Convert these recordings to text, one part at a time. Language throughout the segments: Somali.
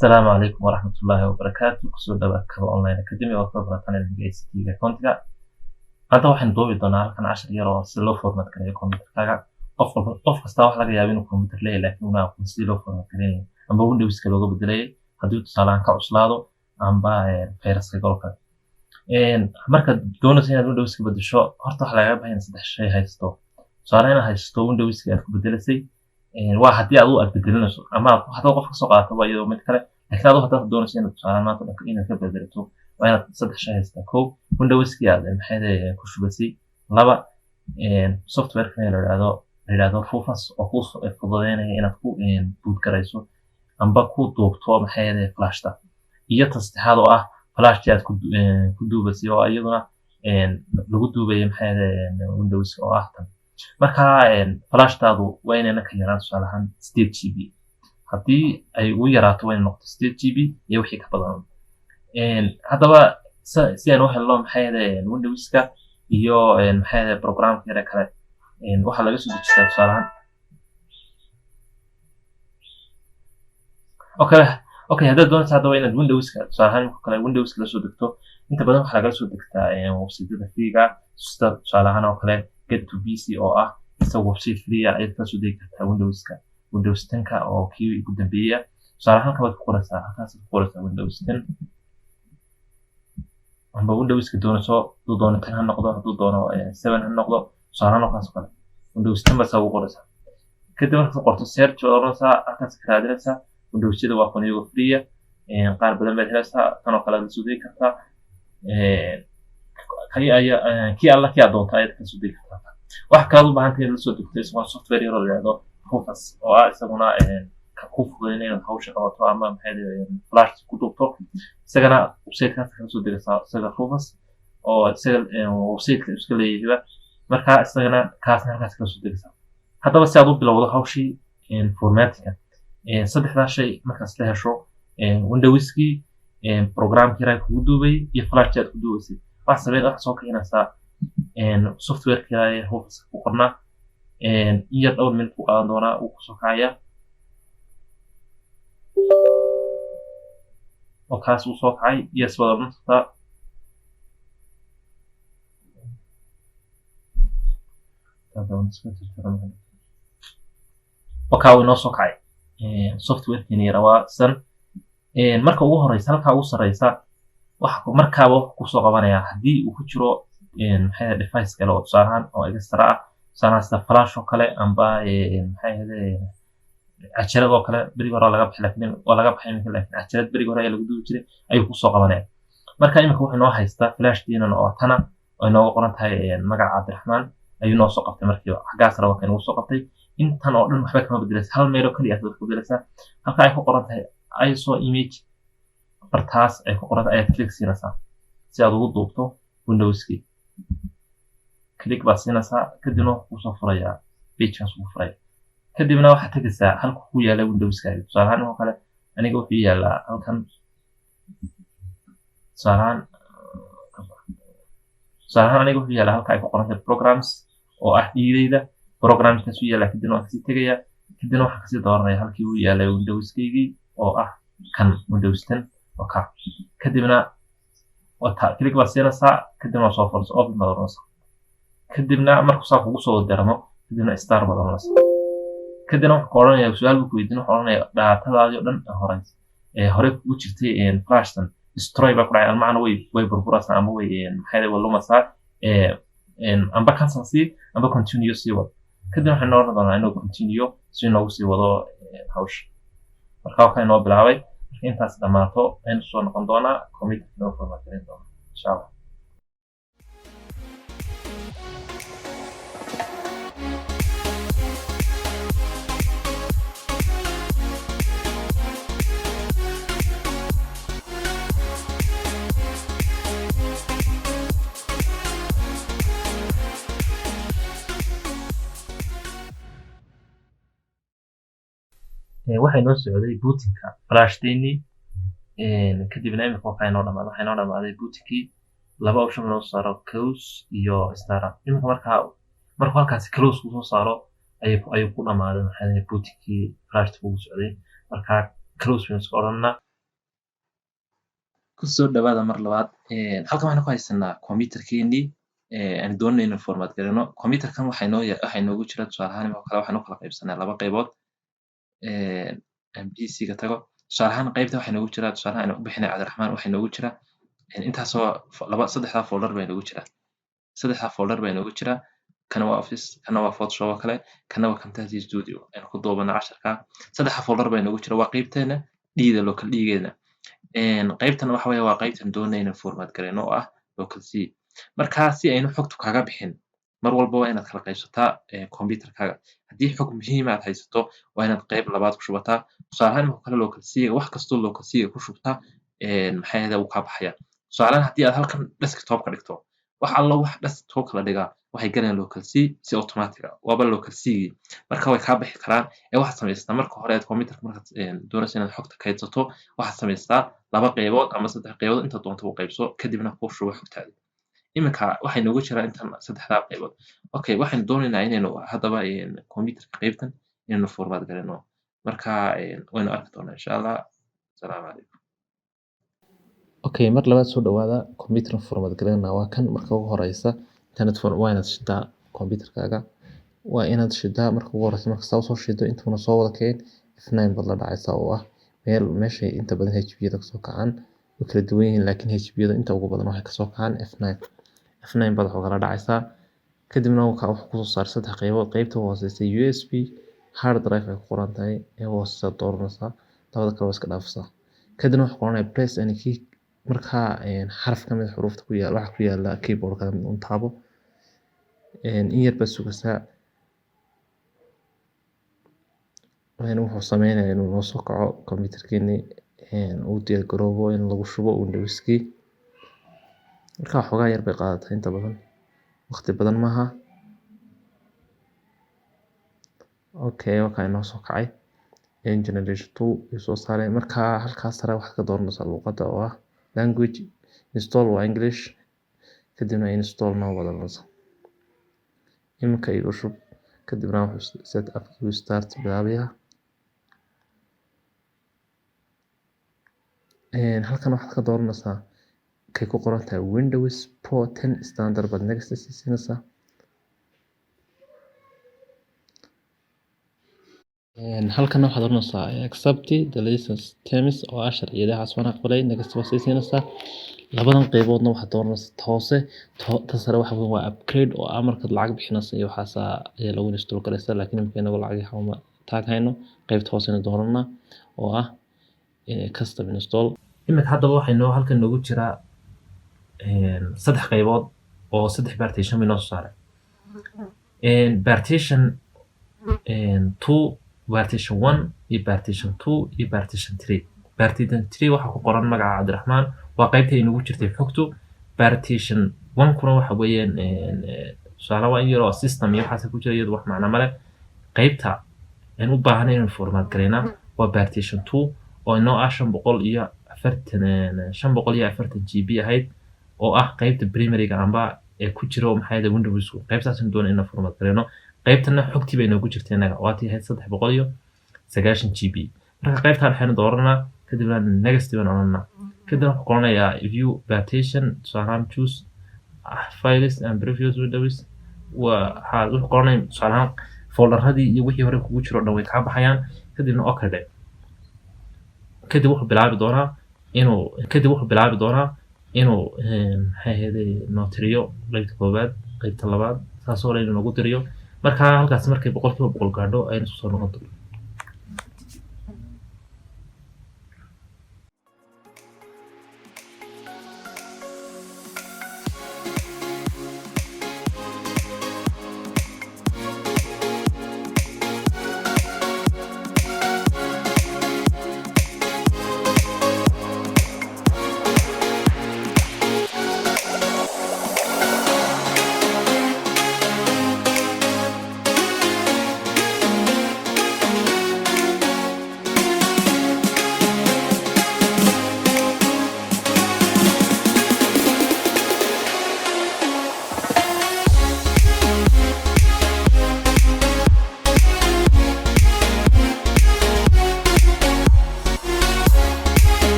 السلام عليكم ورحمة الله وبركاته kusoo dhawaad kaba online academy oo ka baratan ICT-ga kontiga hadda waxaan doobi doonaa halkan cashar yar oo si loo format gareeyo computerkaaga qof kasta wax laga yaabo inuu computer leeyahay laakiin una aqoon si loo format gareeyo amba Windows-ka looga bedelay haddii tusaale ka cuslaado amba fayraska golka marka doonaysa inaad Windows-ka bedesho horta waxa laga baahan saddex shay haysto tusaale inaad haysto Windows-ka aad ku bedelasay waa haddii aad bedelinayso ama haddii qof ka soo qaato waa iyadoo mid kale laakiin aad hadda doonayso inaad tusaale maanta dhanka inaad ka bedelato waa inaad saddex shay haysataa kow Windows-kii aad maxay ku shubasay laba software-ka la yiraahdo Rufus oo ku fududeynaya inaad ku boot garayso amba ku duubto maxay flashta iyo saddexaad oo ah flashtii aad ku duubasay oo iyaduna lagu duubay maxay Windows oo ah tan marka flashtaadu waa inay ka yaraan tusaalahan 8GB haddii ay ugu yaraato way noqoto 8GB iyo wixii ka badan haddaba si aan u helno maxay Windows-ka iyo maxay programka kale waxa laga soo dejisaa tusaalahan okay hadda doonaysa hadda inaad Windows-ka tusaalahan kale Windows-ka la soo degto inta badan waxa laga soo degtaa website-yada free-ga sida tusaalahan oo kale get to PC oo ah isagoo website free ah aad ka soo degi kartaa Windows-ka Windows 10-ka oo kii ugu dambeeya tusaalahan ka wad ku qoraysaa halkaas ku qoraysaa Windows 10 amba Windows-ka doonayso duu doono 10 ha noqdo duu doono 7 ha noqdo tusaalahan oo kaas kale Windows 10 bas ugu qoraysaa kadib markaad qorto search oo oranaysaa halkaas ka raadinaysaa Windows-yada waa kun iyago free ah qaar badan baad helaysaa tan oo kale aad soo degi kartaa kii alla kii aad doonto ayaad ka soo degi kartaa wax kale u baahan tahay in la soo degto isagoo software yar oo la yiraahdo Rufus oo ah isaguna ka ku fududeynaya inaad hawsha qabato ama maxay flash ku duubto isagana website-ka ka soo degaysaa isaga Rufus oo isaga website-ka iska leeyahay marka isagana kaasna halkaas ka soo degaysaa haddaba si aad u bilowdo hawshii formatting saddexda shay markaas la hesho Windows-kii programkii raad ku duubay iyo flash-aad ku duubaysay wax soo keenaysaa software-ka Rufus ku qorna iyo dhowr min ku qaadan doona uu ku soo kacaya oo kaas uu soo kacay iyo soo nafta uu noo soo kacay software-kani rawaa san marka ugu horeysa halka ugu sareysa waxa markaaba ku soo qabanaya haddii uu ku jiro maxay device kale oo tusaalahan oo extra ah sanasta flash oo kale amba maxay ajarad oo kale bariga hore laga bixin laakiin waa laga bixin laakiin ajarad bariga hore lagu duubi jiray ayuu ku soo qabanaya marka imika wuxuu noo haystaa flash diinan oo tana oo inoo qoran tahay magaca Cabdiraxmaan ayuu noo soo qabtay markii xagaas rawa kan uu soo qabtay intan oo dhan waxba kama bedelaysa hal meel oo kaliya aad ku bedelaysaa halka ay ku qoran tahay ISO image bartaas ay ku qoran tahay click siinaysaa si aad ugu duubto Windows-kii click baa siinaysaa kadibna wuu soo furayaa page-kaas wuu furaya kadibna waxaad tagaysaa halka ku yaala Windows-kaaga tusaalahan oo kale aniga wuxuu yaalaa halkan tusaalahan aniga wuxuu yaalaa halka ay ku qoran tahay programs oo ah dhiidayda programkaas uu yaalaa kadibna waan kasii tagayaa kadibna waxaan kasii dooranaya halkii uu yaalay Windows-kaygii oo ah kan Windows 10 oo ka kadibna wata click baa siinaysaa kadibna soo furaysaa open baa oranaysaa kadibna markuu saa kugu soo daramo kadibna start baa oranaysaa kadibna wuxuu qoranayaa su'aal buu ku weydiin wuxuu oranayaa daatadaadii oo dhan hore kugu jirtay flashtan destroy baa ku dhacay macna way burburaysaa ama way maxay walumaysaa amba cancel si amba continue si wad kadibna waxaan oran doonaa inuu continue si noogu sii wado hawsha marka waxaan noo bilaabay intaas dhamaato aynu soo noqon doonaa commit noo format gareyn doona insha Allah waxay noo socday bootinka flashdeeni kadibna imika waxay noo dhamaaday bootinkii laba option noo saaro close iyo start imika marka halkaas close ku soo saaro ayuu ku dhamaaday maxay bootinkii flashta ugu socday marka close friends orana kusoo dhawaada mar labaad halkan waxaan ku haysanaa computerkeenii aan doonayno inaan format gareyno computerkan waxaa inoogu jira tusaale ahaan oo kale waxaan u kala qaybsanaa laba qaybood aan PC-ga tago tusaale ahaan qaybta waxaa inoogu jira tusaale ahaan aan u bixinay Cabdiraxmaan waxaa inoogu jira intaasoo saddexdaa folder baa inoogu jira saddexdaa folder baa inoogu jira kana waa office kana waa photoshop oo kale kana waa camtasia studio aan ku duubano casharka saddexdaa folder baa inoogu jira waa qaybteena dhiida local dhigeena qaybtan waxa weeye waa qaybtan doonayno inaan format gareyno oo ah local c marka si aynu xogtu kaaga bixin mar walba waa inaad kala qaybsataa computerkaaga haddii xog muhiim aad haysato waa inaad qayb labaad ku shubataa tusaale ahaan marka kale local c wax kastoo local c ku shubtaa maxay ahayd uu kaa baxaya tusaale ahaan haddii aad halkan desktop ka dhigto wax alla wax desktop la dhigaa waxay galayaan local c si automatic ah waaba local c marka way kaa bixi karaan waxaad samaystaa marka hore aad computerka markaad doonayso inaad xogta kaydsato waxaad samaystaa laba qaybood ama saddex qaybood inta doonto u qaybso kadibna ku shubo xogtaada iminka waxay noogu jiraa intan saddexdaa qaybood okay waxaan doonaynaa inaynu haddaba computerka qaybtan inaynu format gareyno marka waynu arki doonaa insha allah asalaamu calaykum okay mar labaad soo dhawaada computer format gareyna waa kan marka ugu horeysa internet waa inaad shidaa computerkaaga waa inaad shidaa marka ugu horeysa marka soo shido intuuna soo wada keen F9 bad la dhacaysa oo ah meesha inta badan HP-da ka soo kacaan way kala duwan yihiin laakiin HP-da inta ugu badan waxay ka soo kacaan F9 bad waxa kala dhacaysa kadibna waxa ku soo saar saddex qaybood qaybta hooseysa USB hard drive ay ku qoran tahay ee hooseysa dooranaysa labada kale waa iska dhaafaysa kadibna waxa qoranaya press any key marka xaraf ka mid ah xuruufta ku yaala waxa ku yaala keyboard-ka un taabo in yar bas sugaysaa wuxuu sameynayaa inuu noo soo kaco computerkeeni uu diyaar garoobo in lagu shubo Windows-kii marka xogaa yar bay qaadataa inta badan waqti badan maaha okay waxa inoo soo kacay generation 2 soo saaray marka halkaas sare waxaad ka dooranaysaa luqadda oo ah language install waa English kadibna install noo wadalaysa iminka igu shub kadibna wuxuu set up to start bilaabaya halkan waxaad ka dooranaysaa kay ku qoran tahay Windows Pro 10 standard bad next siinaysaa halkan waxaad dooranaysaa accept the license terms oo ah sharciyadahaas waan aqbalay next waa siinaysaa labadan qayboodna waxaad dooranaysaa hoose ta sare waxa weeye waa upgrade oo markaad lacag bixinayso iyo waxaas ayaa lagu install gareysaa laakiin marka inagu lacag xawma taagayno qaybta hoosena dooranaa oo ah custom install iminka haddaba waxay noo halkan noogu jiraa saddex qaybood oo saddex partition bay noo soo saaray partition 2 partition 1 iyo partition 2 iyo partition 3 partition 3 waxa ku qoran magaca Cabdiraxmaan waa qaybta ay nagu jirtay xogtu partition 1 kuna waxa weeyaan su'aalo waa in yar oo system iyo waxa ku jira iyadu wax macna male qaybta aan u baahanay inaan format gareyna waa partition 2 oo inoo ah 540 GB ahayd oo ah qaybta primary-ga amba ee ku jiro maxay ahayd Windows qaybtaas aan doonayna inaan format gareyno qaybtana xogtii bay noogu jirtay anaga waati ahayd 390 GB marka qaybta waxaan dooranaa kadibna next baan oranaa kadibna waxaan qoranayaa view partition tusaale choose files and previous windows waxaan qoranayaa tusaale folderradii iyo wixii hore kugu jiro dhan way ka baxayaan kadibna okay kadib wuxuu bilaabi doonaa inuu maxay ahayd nootriyo qaybta koobaad qaybta labaad saas oo inuu nagu diriyo marka halkaas markay 100% gaadho aynu soo noqon doonto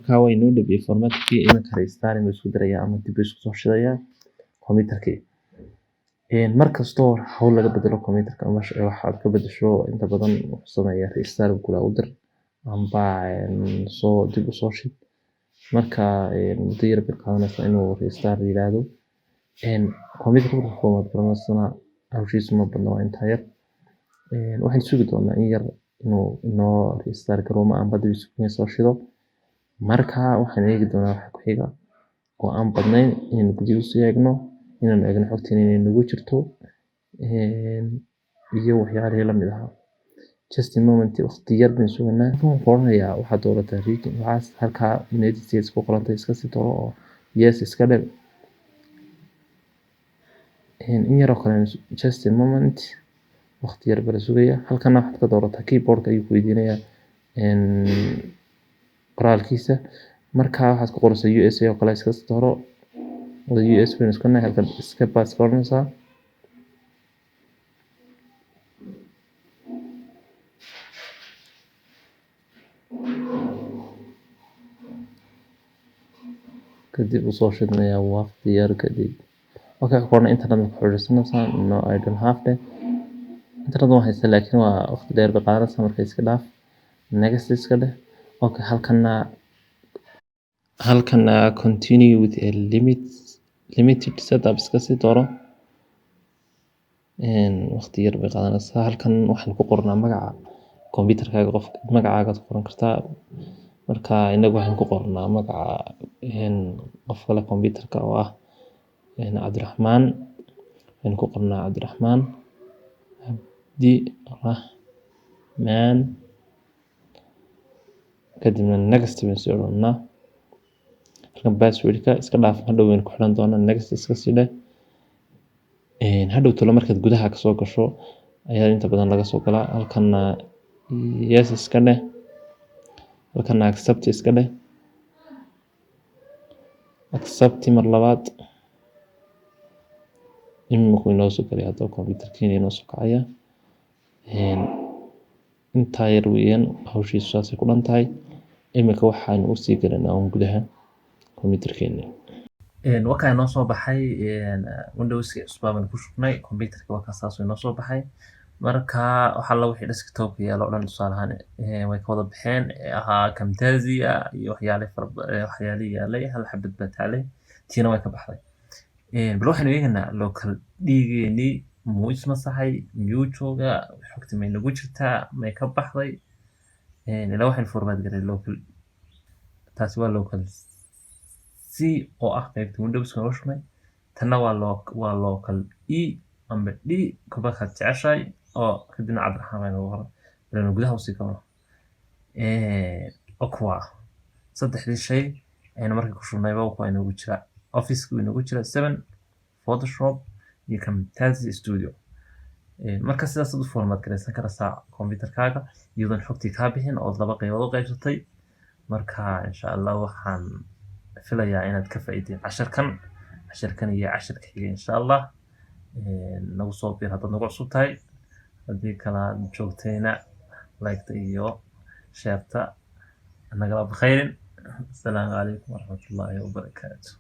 marka way noo dhabeeyay formatkii imanka restart inuu isku darayaa ama dib isku soo shidayaa computerkii. Markastoo hawl laga bedelo computerka ama waxaad ka bedesho inta badan wuxuu sameeyaa restart kula u dir amba soo dib u soo shid. marka muddo yar bay qaadanaysaa inuu restart yiraahdo. computerka markuu format gareysana hawshiisu ma badna waa intaa yar. waxaan sugi doonaa in yar inuu noo restart garoomo amba dib isku soo shido. marka waxaan eegi doonaa waxa ku xiga oo aan badnayn in gudiga soo eegno inaan eegno xogtiin inay nagu jirto iyo waxyaalaha la mid ah. just a moment waqti yar baan sugnaa. waxaan qoranayaa waxaad doorataa region waxaas halka United States ku qorantay iska sii dooro oo yes iska dhig. in yar oo kale just a moment waqti yar baan sugayaa. halkan waxaad ka doorataa keyboard ayuu ku weydiinayaa qoraalkiisa. marka waxaad ku qoraysaa USA oo kale iska sii dooro US baan isku nahay halkan iska pass qornaysaa. kadib u soo shidnayaa waqti yar kadib. okay qorna internet ku xiriirsanaysaa no I don't have it. internet waan haystaa laakiin waa waqti dheer bay qaadanaysaa marka iska dhaaf. next iska dheh. okay halkana continue with a limited setup iska sii dooro. waqti yar bay qaadanaysaa. halkan waxaan ku qornaa magaca computerkaaga qof magacaaga ku qoran kartaa. marka inagu waxaan ku qornaa magaca qof kale computerka oo ah Cabdiraxmaan. waxaan ku qornaa Cabdiraxmaan Cabdirahmaan. kadibna next baan sii odhanaa. halkan passwordka iska dhaaf hadhow waan ku xiran doonaa next iska sii dheh. hadhow tolo markaad gudaha ka soo gasho ayaa inta badan laga soo galaa. halkana yes iska dheh. halkana accept iska dheh. accept mar labaad. iminku inoo soo galay hadda computerkiina inoo soo kacaya. intaa yar weeyaan hawshiisu saasay ku dhan tahay. iminka waxaan u sii galanaa un gudaha computerkeena. wakaa inoo soo baxay Windowska cusbaa baan ku shubnay computerka waa kaas inoo soo baxay. marka waxa la wixii desktop yaalo oo dhan tusaale ahaan way ka wada baxeen ahaa Camtasia iyo waxyaalaha yaalay hal xabad baa taalay tiina way ka baxday. bal waxaan eegaynaa local dhigeeni muu ismasaxay miyuu jooga xogta may nagu jirtaa may ka baxday. ilaa waxaan format garay local taasi waa local C oo ah qaybta Windows ka hoosmay. tanna waa local E amba D kuba ka jeceshay oo kadibna Cabdiraxmaan oo hore inuu gudaha u sii galo. okwa saddexdii shay aynu markii ku shubnayba waa inuu jira office inuu jira 7 Photoshop iyo Camtasia Studio. marka sidaas u format gareysan kartaa computerkaaga iyadoo xogtii ka bixin oo laba qaybood u qaybsatay. marka insha Allah waxaan filayaa inaad ka faa'iideen casharkan iyo casharka xiga insha Allah. nagu soo biir hadda nagu cusub tahay haddii kala joogtayna like iyo share nagala baqaynin. assalaamu calaykum waraxmatullaahi wabarakaatuh.